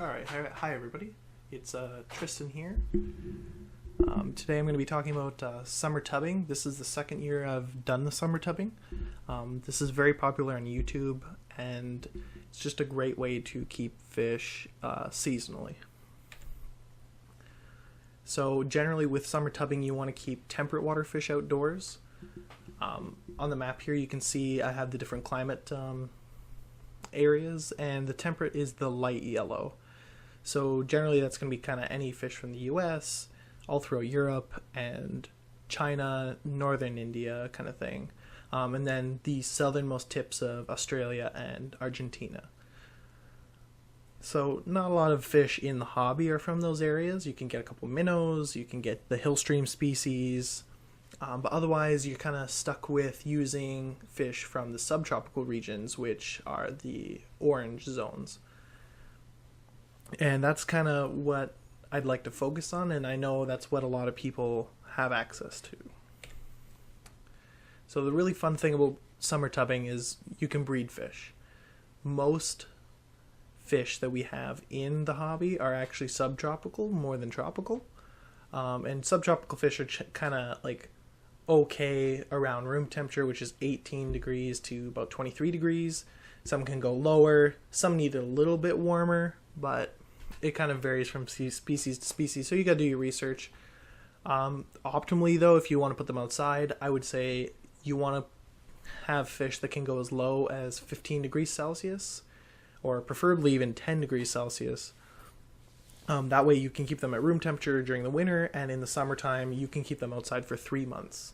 Alright, hi everybody. It's Tristan here. Today I'm going to be talking about summer tubbing. This is the second year I've done the summer tubbing. This is very popular on YouTube, and it's just a great way to keep fish seasonally. So generally with summer tubbing you want to keep temperate water fish outdoors. On the map here you can see I have the different climate areas, and the temperate is the light yellow. So generally that's going to be kind of any fish from the US, all throughout Europe and China, northern India kind of thing. And then the southernmost tips of Australia and Argentina. So not a lot of fish in the hobby are from those areas. You can get a couple minnows, you can get the hillstream species, but otherwise you're kind of stuck with using fish from the subtropical regions, which are the orange zones. And that's kind of what I'd like to focus on, and I know that's what a lot of people have access to. So the really fun thing about summer tubbing is you can breed fish. Most fish that we have in the hobby are actually subtropical more than tropical. And subtropical fish are kind of like okay around room temperature, which is 18 degrees to about 23 degrees. Some can go lower, some need a little bit warmer, but it kind of varies from species to species, so you gotta do your research. Optimally though, if you want to put them outside, I would say you want to have fish that can go as low as 15 degrees Celsius, or preferably even 10 degrees Celsius. That way you can keep them at room temperature during the winter, and in the summertime you can keep them outside for 3 months.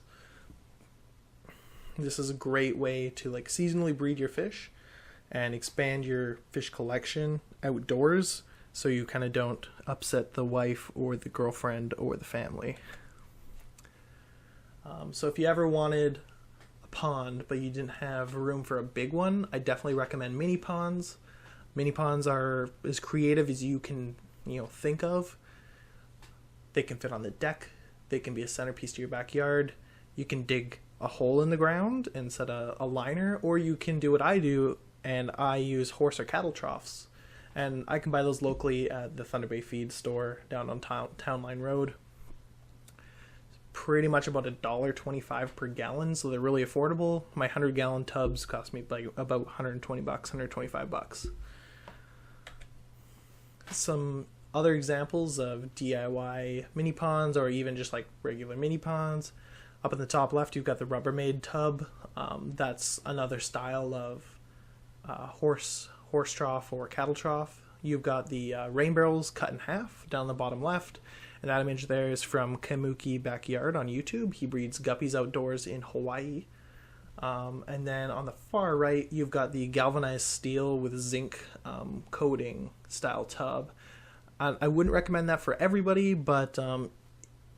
This is a great way to like seasonally breed your fish and expand your fish collection outdoors, so you kind of don't upset the wife or the girlfriend or the family. So if you ever wanted a pond but you didn't have room for a big one, I definitely recommend mini ponds. Mini ponds are as creative as you can think of. They can fit on the deck, they can be a centerpiece to your backyard. You can dig a hole in the ground and set a liner, or you can do what I do, and I use horse or cattle troughs. And I can buy those locally at the Thunder Bay feed store down on Town Line Road. It's pretty much about $1.25 per gallon, so they're really affordable. My 100-gallon tubs cost me like about $120, $125. Some other examples of DIY mini ponds, or even just like regular mini ponds. Up in the top left, you've got the Rubbermaid tub. That's another style of horse trough or cattle trough. You've got the rain barrels cut in half down the bottom left, and that image there is from Kamuki Backyard on YouTube. He breeds guppies outdoors in Hawaii. And then on the far right you've got the galvanized steel with zinc coating style tub. I wouldn't recommend that for everybody, but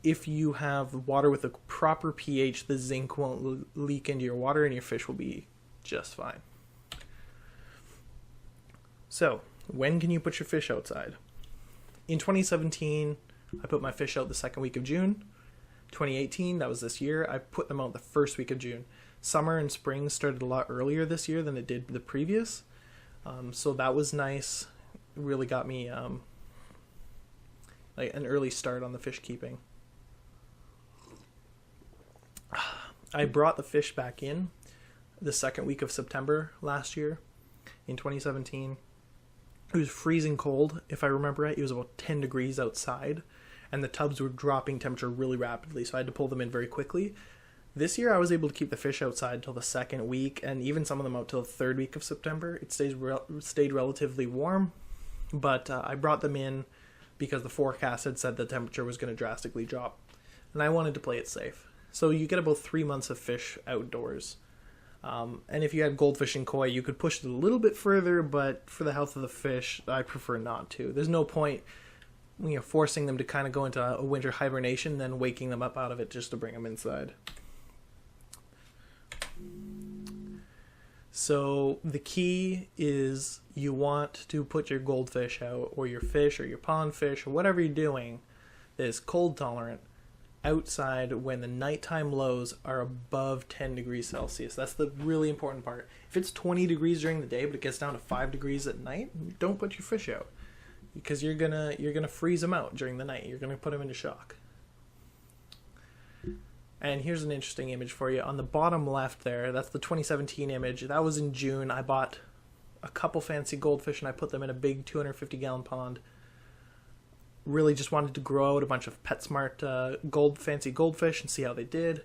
if you have water with a proper pH, the zinc won't leak into your water and your fish will be just fine. So, when can you put your fish outside? In 2017, I put my fish out the second week of June. 2018, that was this year, I put them out the first week of June. Summer and spring started a lot earlier this year than it did the previous. So that was nice. It really got me like an early start on the fish keeping. I brought the fish back in the second week of September last year in 2017. It was freezing cold, if I remember right. It was about 10 degrees outside, and the tubs were dropping temperature really rapidly, so I had to pull them in very quickly. This year I was able to keep the fish outside till the second week, and even some of them out till the third week of September. It stayed relatively warm, but I brought them in because the forecast had said the temperature was going to drastically drop, and I wanted to play it safe. So you get about 3 months of fish outdoors. And if you had goldfish and koi, you could push it a little bit further, but for the health of the fish, I prefer not to. There's no point forcing them to kind of go into a winter hibernation, then waking them up out of it just to bring them inside. So the key is you want to put your goldfish out, or your fish, or your pond fish, or whatever you're doing that is cold tolerant, outside when the nighttime lows are above 10 degrees Celsius. That's the really important part. If it's 20 degrees during the day but it gets down to 5 degrees at night, don't put your fish out. because you're gonna freeze them out during the night. You're gonna put them into shock. And here's an interesting image for you. On the bottom left there, that's the 2017 image. That was in June. I bought a couple fancy goldfish and I put them in a big 250-gallon pond. Really just wanted to grow out a bunch of PetSmart fancy goldfish and see how they did.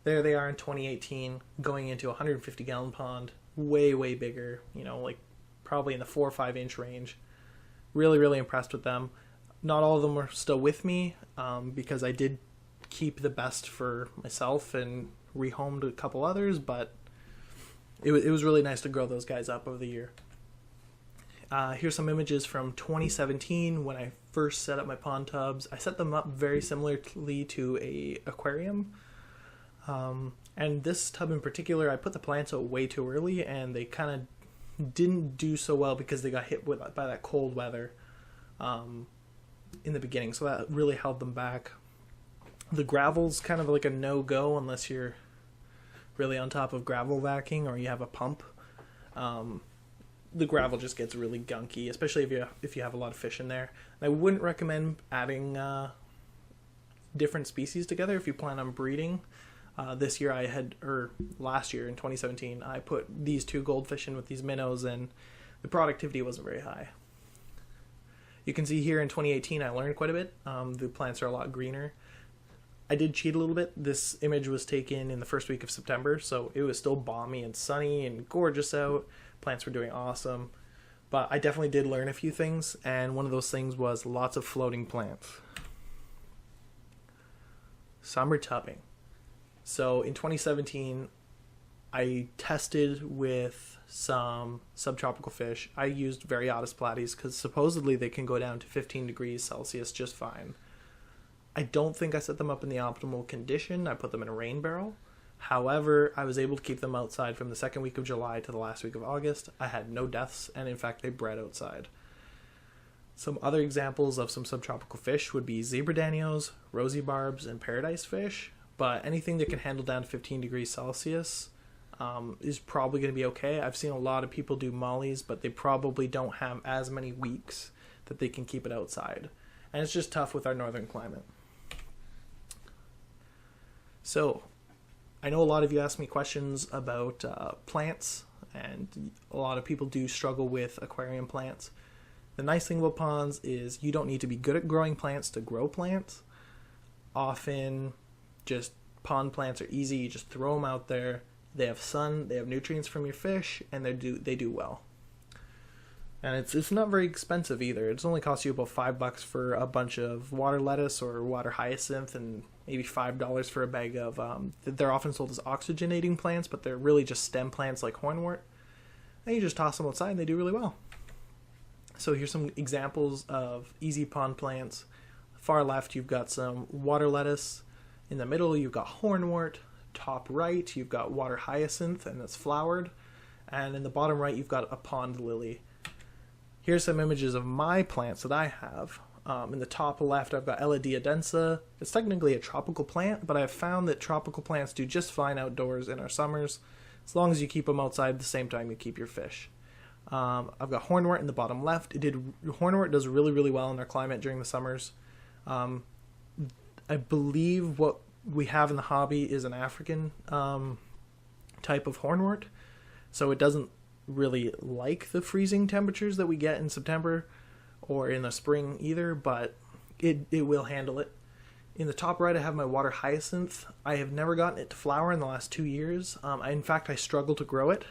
There they are in 2018, going into a 150-gallon pond. Way, way bigger. Like probably in the 4 or 5 inch range. Really, really impressed with them. Not all of them are still with me because I did keep the best for myself and rehomed a couple others, but it was really nice to grow those guys up over the year. Here's some images from 2017 when I first set up my pond tubs. I set them up very similarly to a aquarium. And this tub in particular, I put the plants out way too early and they kind of didn't do so well because they got hit by that cold weather in the beginning. So that really held them back. The gravel's kind of like a no-go unless you're really on top of gravel vacuuming or you have a pump. The gravel just gets really gunky, especially if you have a lot of fish in there. And I wouldn't recommend adding different species together if you plan on breeding. Last year in 2017, I put these 2 goldfish in with these minnows and the productivity wasn't very high. You can see here in 2018 I learned quite a bit. The plants are a lot greener. I did cheat a little bit. This image was taken in the first week of September, so it was still balmy and sunny and gorgeous out. Plants were doing awesome. But I definitely did learn a few things, and one of those things was lots of floating plants. Summer tubbing. So in 2017, I tested with some subtropical fish. I used Variatus platies because supposedly they can go down to 15 degrees Celsius just fine. I don't think I set them up in the optimal condition. I put them in a rain barrel. However, I was able to keep them outside from the second week of July to the last week of August. I had no deaths, and in fact, they bred outside. Some other examples of some subtropical fish would be zebra danios, rosy barbs, and paradise fish. But anything that can handle down to 15 degrees Celsius is probably going to be okay. I've seen a lot of people do mollies, but they probably don't have as many weeks that they can keep it outside. And it's just tough with our northern climate. So, I know a lot of you ask me questions about plants, and a lot of people do struggle with aquarium plants. The nice thing about ponds is you don't need to be good at growing plants to grow plants. Often, just pond plants are easy. You just throw them out there. They have sun, they have nutrients from your fish, and they do well. And it's not very expensive either. It's only costs you about $5 for a bunch of water lettuce or water hyacinth, and maybe $5 for a bag of. They're often sold as oxygenating plants, but they're really just stem plants like hornwort. And you just toss them outside, and they do really well. So here's some examples of easy pond plants. Far left, you've got some water lettuce. In the middle, you've got hornwort. Top right, you've got water hyacinth, and it's flowered. And in the bottom right, you've got a pond lily. Here's some images of my plants that I have. In the top left, I've got Elodea densa. It's technically a tropical plant, but I've found that tropical plants do just fine outdoors in our summers, as long as you keep them outside at the same time you keep your fish. I've got hornwort in the bottom left. Hornwort does really, really well in our climate during the summers. I believe what we have in the hobby is an African type of hornwort, so it doesn't really like the freezing temperatures that we get in September or in the spring either, but it will handle it. In the top right, I have my water hyacinth. I have never gotten it to flower in the last 2 years. In fact, I struggle to grow it.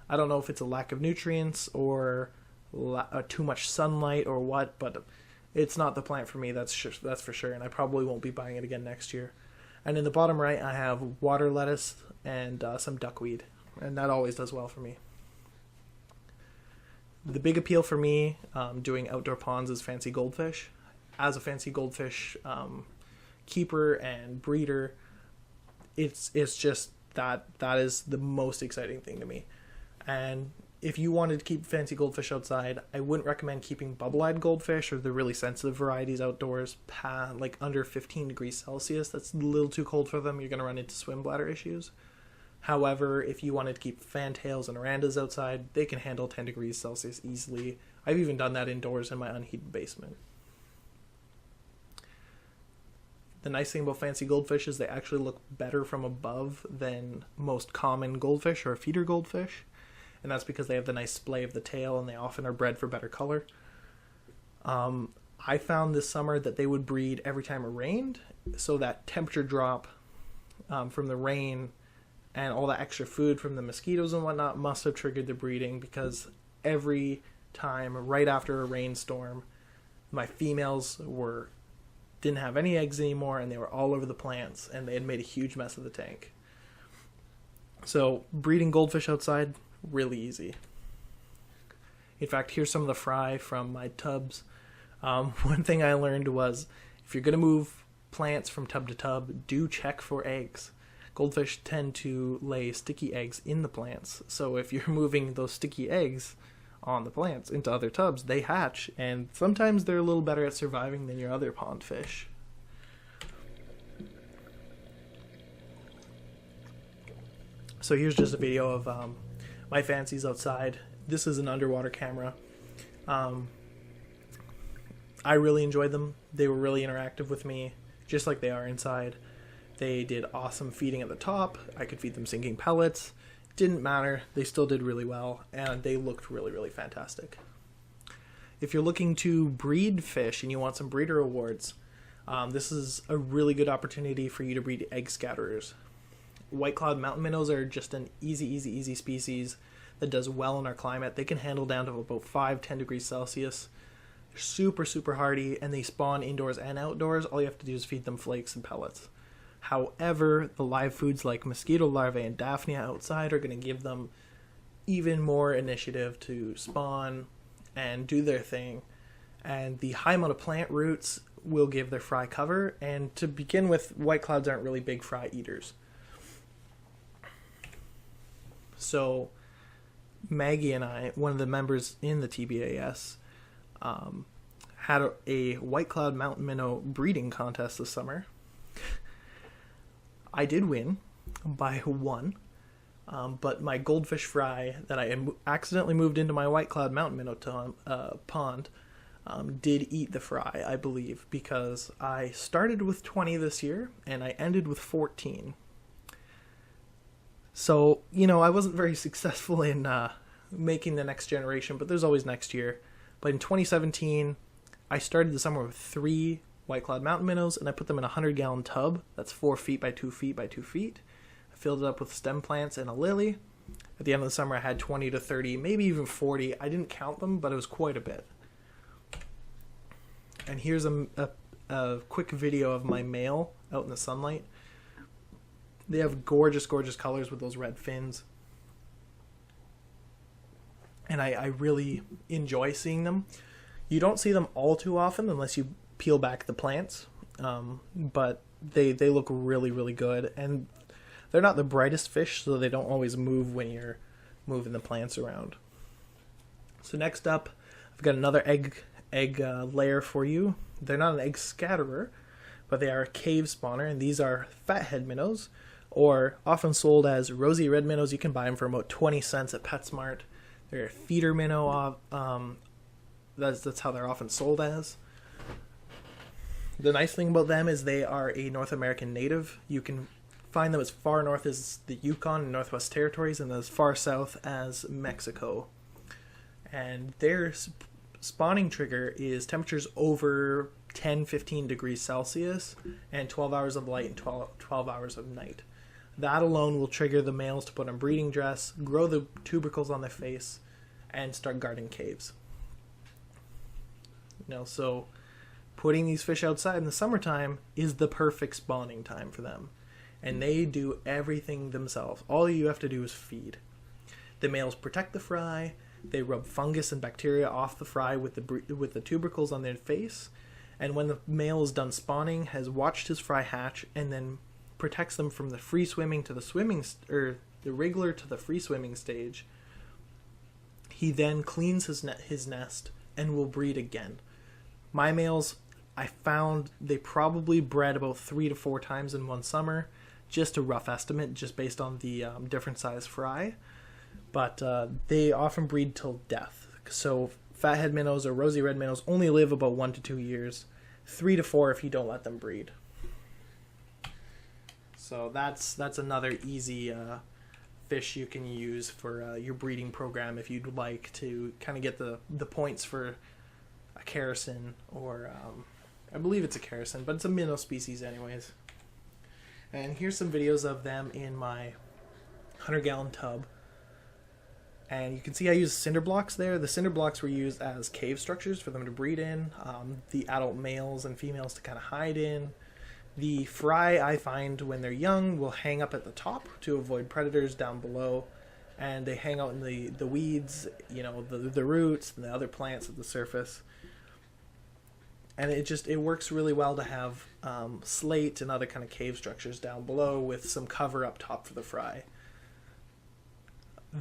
I don't know if it's a lack of nutrients or too much sunlight or what, but it's not the plant for me, that's for sure, and I probably won't be buying it again next year. And in the bottom right, I have water lettuce and some duckweed, and that always does well for me. The big appeal for me doing outdoor ponds is fancy goldfish. As a fancy goldfish keeper and breeder, it's just that is the most exciting thing to me. And if you wanted to keep fancy goldfish outside, I wouldn't recommend keeping bubble-eyed goldfish or the really sensitive varieties outdoors, like under 15 degrees Celsius. That's a little too cold for them. You're going to run into swim bladder issues. However, if you wanted to keep fantails and orandas outside, they can handle 10 degrees Celsius easily. I've even done that indoors in my unheated basement. The nice thing about fancy goldfish is they actually look better from above than most common goldfish or feeder goldfish. And that's because they have the nice splay of the tail, and they often are bred for better color. I found this summer that they would breed every time it rained. So that temperature drop from the rain and all the extra food from the mosquitoes and whatnot must have triggered the breeding, because every time right after a rainstorm, my females didn't have any eggs anymore, and they were all over the plants, and they had made a huge mess of the tank. So breeding goldfish outside, really easy. In fact, here's some of the fry from my tubs. One thing I learned was, if you're going to move plants from tub to tub, do check for eggs. Goldfish tend to lay sticky eggs in the plants, so if you're moving those sticky eggs on the plants into other tubs, they hatch, and sometimes they're a little better at surviving than your other pond fish. So here's just a video of my fancies outside. This is an underwater camera. I really enjoyed them. They were really interactive with me, just like they are inside. They did awesome feeding at the top. I could feed them sinking pellets. Didn't matter. They still did really well, and they looked really, really fantastic. If you're looking to breed fish and you want some breeder awards, this is a really good opportunity for you to breed egg scatterers. White cloud mountain minnows are just an easy species that does well in our climate. They can handle down to about 5-10 degrees Celsius. They're super hardy, and they spawn indoors and outdoors. All you have to do is feed them flakes and pellets. However, the live foods like mosquito larvae and Daphnia outside are going to give them even more initiative to spawn and do their thing. And the high amount of plant roots will give their fry cover. And to begin with, white clouds aren't really big fry eaters. So Maggie and I, one of the members in the TBAS, had a white cloud mountain minnow breeding contest this summer. I did win by 1, but my goldfish fry that I had accidentally moved into my white cloud mountain minnow pond did eat the fry, I believe, because I started with 20 this year and I ended with 14. So, I wasn't very successful in making the next generation, but there's always next year. But in 2017, I started the summer with 3 white cloud mountain minnows, and I put them in a 100-gallon tub. That's 4 feet by 2 feet by 2 feet. I filled it up with stem plants and a lily. At the end of the summer, I had 20 to 30, maybe even 40. I didn't count them, but it was quite a bit. And here's a quick video of my male out in the sunlight. They have gorgeous colors with those red fins. And I really enjoy seeing them. You don't see them all too often unless you peel back the plants, but they look really good, and they're not the brightest fish, so they don't always move when you're moving the plants around. So next up, I've got another egg layer for you. They're not an egg scatterer, but they are a cave spawner, and these are fathead minnows, or often sold as rosy red minnows. You can buy them for about 20 cents at PetSmart. They're a feeder minnow. That's how they're often sold as. The nice thing about them is they are a North American native. You can find them as far north as the Yukon and Northwest Territories, and as far south as Mexico. And their spawning trigger is temperatures over 10-15 degrees Celsius and 12 hours of light and 12 hours of night. That alone will trigger the males to put on breeding dress, grow the tubercles on their face, and start guarding caves. So putting these fish outside in the summertime is the perfect spawning time for them. And they do everything themselves. All you have to do is feed. The males protect the fry. They rub fungus and bacteria off the fry with the tubercles on their face. And when the male is done spawning, has watched his fry hatch, and then protects them from the free swimming to the swimming, or the wriggler to the free swimming stage, he then cleans his nest and will breed again. My males, I found they probably bred about 3 to 4 times in one summer. Just a rough estimate, just based on the different size fry. But they often breed till death. So Fathead minnows or rosy red minnows only live about 1 to 2 years, 3 to 4 if you don't let them breed. So that's another easy fish you can use for your breeding program if you'd like to kind of get the points for a Kerasin, or I believe it's a Kerasin, but it's a minnow species anyways. And here's some videos of them in my 100-gallon tub. And you can see I use cinder blocks there. The cinder blocks were used as cave structures for them to breed in, the adult males and females to kind of hide in. The fry, I find, when they're young, will hang up at the top to avoid predators down below. And they hang out in the weeds, you know, the roots and the other plants at the surface. And it works really well to have slate and other kind of cave structures down below with some cover up top for the fry.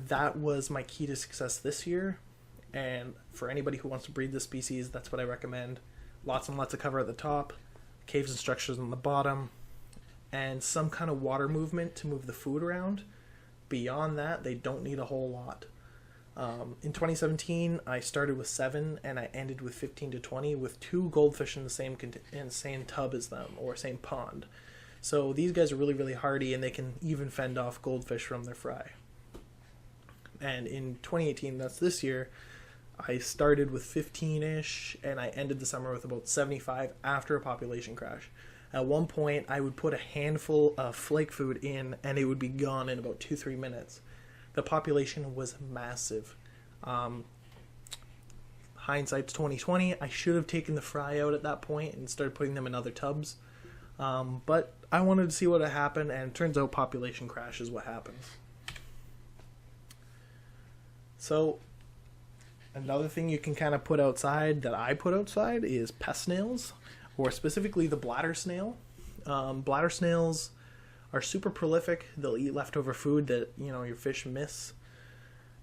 That was my key to success this year, and for anybody who wants to breed this species, that's what I recommend. Lots and lots of cover at the top, caves and structures on the bottom, and some kind of water movement to move the food around. Beyond that, they don't need a whole lot. In 2017, I started with 7 and I ended with 15 to 20 with 2 goldfish in the same tub as them, or same pond. So these guys are really, really hardy, and they can even fend off goldfish from their fry. And in 2018, that's this year, I started with 15-ish, and I ended the summer with about 75 after a population crash. At one point, I would put a handful of flake food in, and it would be gone in about 2-3 minutes. The population was massive. Hindsight's 2020. I should have taken the fry out at that point and started putting them in other tubs. But I wanted to see what had happened, and it turns out population crash is what happens. So another thing you can kind of put outside that I put outside is pest snails, or specifically the bladder snail. Bladder snails are super prolific. They'll eat leftover food that, you know, your fish miss,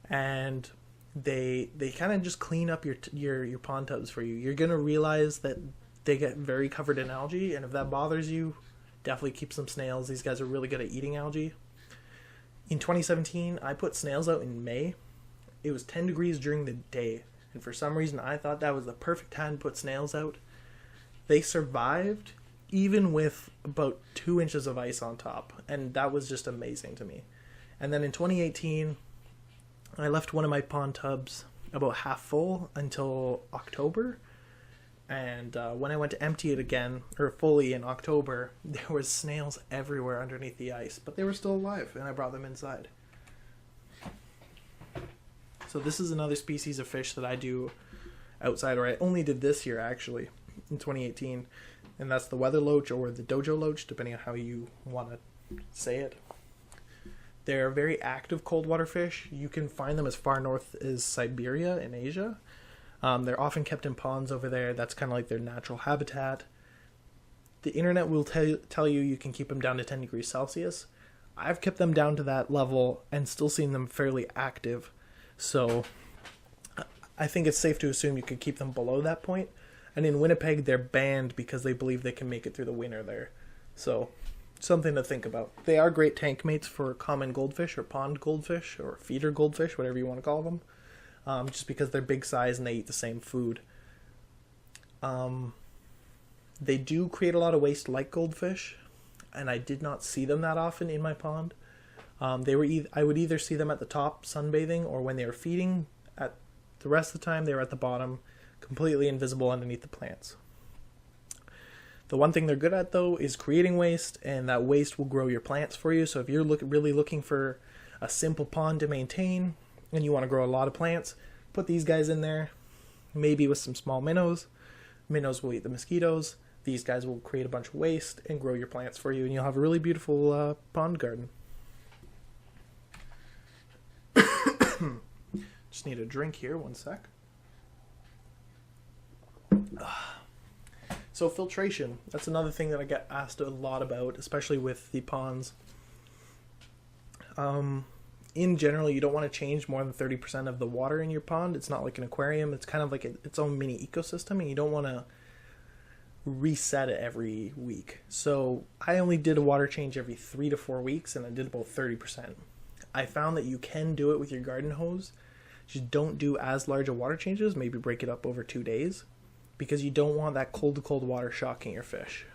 and they kind of just clean up your pond tubs for you. You're gonna realize that they get very covered in algae, and if that bothers you, definitely keep some snails. These guys are really good at eating algae. In 2017, I put snails out in May. It was 10 degrees during the day, and for some reason I thought that was the perfect time to put snails out. They survived even with about 2 inches of ice on top, and that was just amazing to me. And then in 2018, I left one of my pond tubs about half full until October, and when I went to empty it again, or fully in October, there was snails everywhere underneath the ice, but they were still alive, and I brought them inside. So this is another species of fish that I do outside, or I only did this year actually, in 2018, and that's the weather loach, or the dojo loach, depending on how you want to say it. They're very active cold water fish. You can find them as far north as Siberia in Asia. They're often kept in ponds over there. That's kind of like their natural habitat. The internet will tell you you can keep them down to 10 degrees Celsius. I've kept them down to that level and still seen them fairly active. So I think it's safe to assume you could keep them below that point. And in Winnipeg, they're banned because they believe they can make it through the winter there. So something to think about. They are great tank mates for common goldfish or pond goldfish or feeder goldfish, whatever you want to call them, just because they're big size and they eat the same food. They do create a lot of waste like goldfish, and I did not see them that often in my pond. I would either see them at the top sunbathing, or when they were feeding. At the rest of the time, they were at the bottom, completely invisible underneath the plants. The one thing they're good at, though, is creating waste, and that waste will grow your plants for you. So if you're really looking for a simple pond to maintain, and you want to grow a lot of plants, put these guys in there, maybe with some small minnows. Minnows will eat the mosquitoes. These guys will create a bunch of waste and grow your plants for you, and you'll have a really beautiful pond garden. Just need a drink here, one sec. So filtration, that's another thing that I get asked a lot about, especially with the ponds. In general, you don't want to change more than 30% of the water in your pond. It's not like an aquarium. It's kind of like its own mini ecosystem, and you don't want to reset it every week. So I only did a water change every 3 to 4 weeks, and I did about 30%. I found that you can do it with your garden hose. just don't do as large of water changes. Maybe break it up over 2 days, because you don't want that cold to cold water shocking your fish.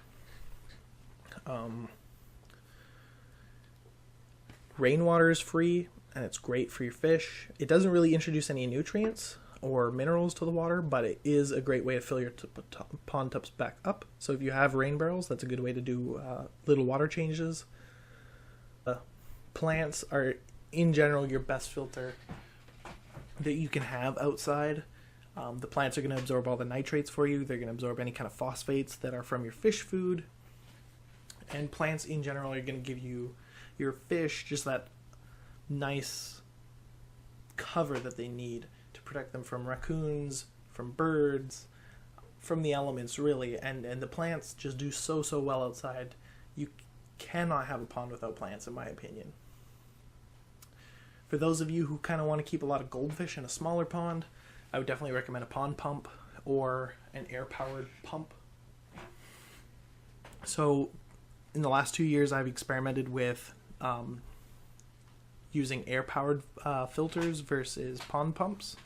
Rainwater is free, and it's great for your fish. It doesn't really introduce any nutrients or minerals to the water, but it is a great way to fill your pond tubs back up. So if you have rain barrels, that's a good way to do little water changes. Plants are, in general, your best filter that you can have outside. The plants are going to absorb all the nitrates for you. They're going to absorb any kind of phosphates that are from your fish food. And plants, in general, are going to give you your fish just that nice cover that they need to protect them from raccoons, from birds, from the elements, really. And the plants just do so well outside. You cannot have a pond without plants, in my opinion. For those of you who kind of want to keep a lot of goldfish in a smaller pond, I would definitely recommend a pond pump or an air-powered pump. So in the last 2 years, I've experimented with using air-powered filters versus pond pumps.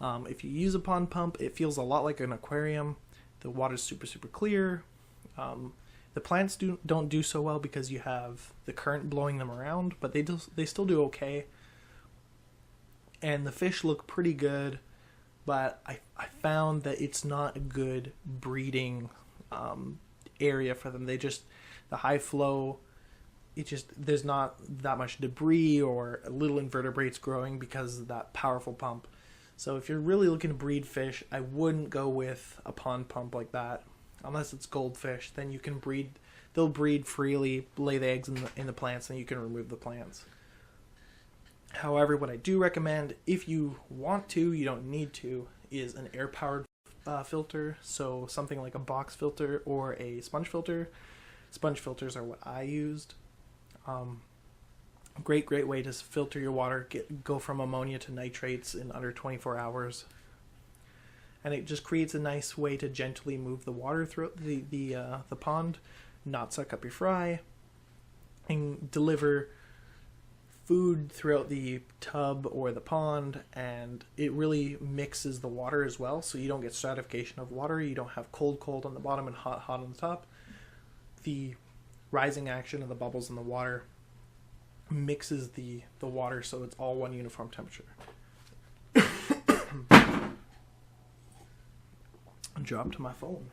If you use a pond pump, it feels a lot like an aquarium. The water's super clear. The plants don't do so well because you have the current blowing them around, but they still do okay. And the fish look pretty good, but I found that it's not a good breeding area for them. The high flow, there's not that much debris or little invertebrates growing because of that powerful pump. So if you're really looking to breed fish, I wouldn't go with a pond pump like that. Unless it's goldfish, then you can breed. They'll breed freely, lay the eggs in the plants, and you can remove the plants. However, what I do recommend, if you want to, you don't need to, is an air-powered filter. So something like a box filter or a sponge filter. Sponge filters are what I used. Great way to filter your water. Go from ammonia to nitrates in under 24 hours. And it just creates a nice way to gently move the water through the pond, not suck up your fry, and deliver food throughout the tub or the pond. And it really mixes the water as well, so you don't get stratification of water. You don't have cold on the bottom and hot on the top. The rising action of the bubbles in the water mixes the water so it's all one uniform temperature. Dropped my phone.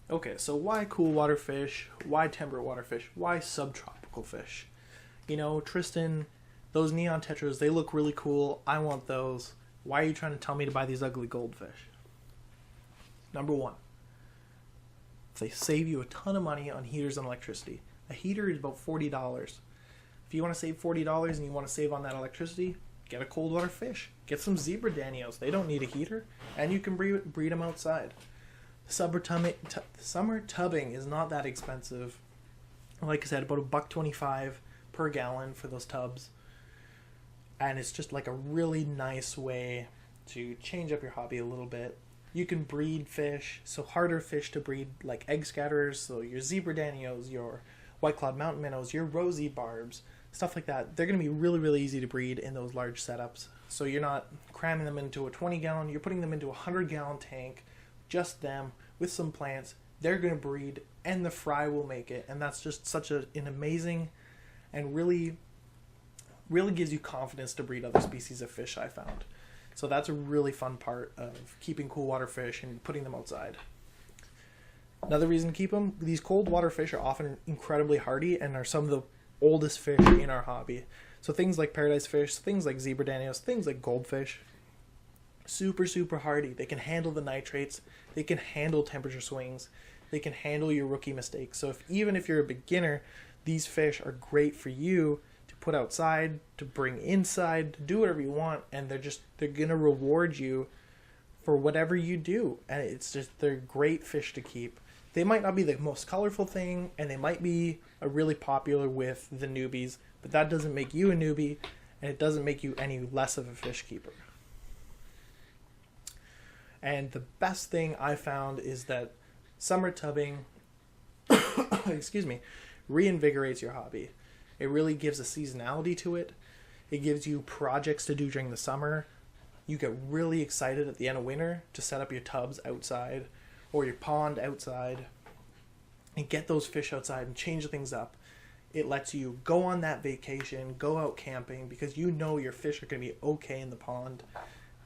Okay, so why cool water fish? Why temperate water fish? Why subtropical fish? You know, Tristan, those neon tetras, they look really cool. I want those. Why are you trying to tell me to buy these ugly goldfish? Number one, they save you a ton of money on heaters and electricity. A heater is about $40. If you want to save $40 and you want to save on that electricity, get a cold water fish. Get some zebra danios. They don't need a heater, and you can breed them outside. Summer tubbing is not that expensive. Like I said, about $1.25 per gallon for those tubs. And it's just like a really nice way to change up your hobby a little bit. You can breed fish, so harder fish to breed, like egg scatterers, so your zebra danios, your white-clawed mountain minnows, your rosy barbs, stuff like that. They're going to be really easy to breed in those large setups. So you're not cramming them into a 20-gallon, you're putting them into a 100-gallon tank, just them, with some plants. They're going to breed, and the fry will make it. And that's just such an amazing and really gives you confidence to breed other species of fish, I found. So that's a really fun part of keeping cool water fish and putting them outside. Another reason to keep them, these cold water fish are often incredibly hardy and are some of the oldest fish in our hobby. So things like paradise fish, things like zebra danios, things like goldfish, super hardy. They can handle the nitrates, they can handle temperature swings, they can handle your rookie mistakes. So even if you're a beginner, these fish are great for you to put outside, to bring inside, to do whatever you want, and they're gonna reward you for whatever you do. And they're great fish to keep. They might not be the most colorful thing, and they might be really popular with the newbies, but that doesn't make you a newbie, and it doesn't make you any less of a fish keeper. And the best thing I found is that summer tubbing, reinvigorates your hobby. It really gives a seasonality to it. It gives you projects to do during the summer. You get really excited at the end of winter to set up your tubs outside or your pond outside and get those fish outside and change things up. It lets you go on that vacation, go out camping, because you know your fish are going to be okay in the pond,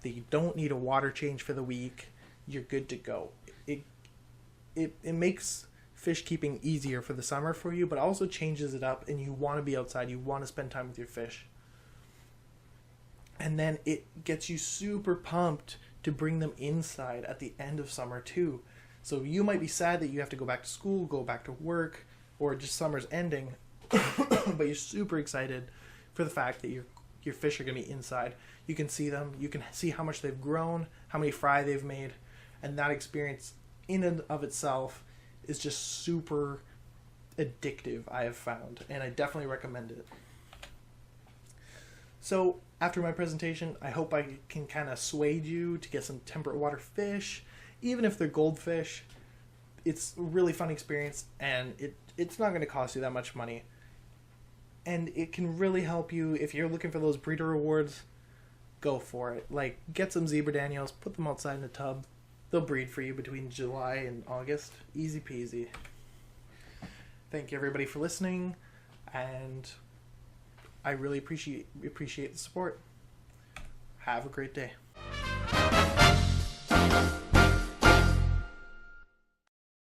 that you don't need a water change for the week. You're good to go. It makes fish keeping easier for the summer for you, but also changes it up, and you want to be outside. You want to spend time with your fish. And then it gets you super pumped to bring them inside at the end of summer too. So you might be sad that you have to go back to school, go back to work, or just summer's ending, but you're super excited for the fact that your fish are going to be inside. You can see them. You can see how much they've grown, how many fry they've made, and that experience in and of itself is just super addictive, I have found, and I definitely recommend it. So after my presentation, I hope I can kind of sway you to get some temperate water fish. Even if they're goldfish, it's a really fun experience, and it's not going to cost you that much money. And it can really help you if you're looking for those breeder rewards. Go for it. Like, get some zebra daniels, put them outside in a tub. They'll breed for you between July and August. Easy peasy. Thank you everybody for listening, and I really appreciate the support. Have a great day.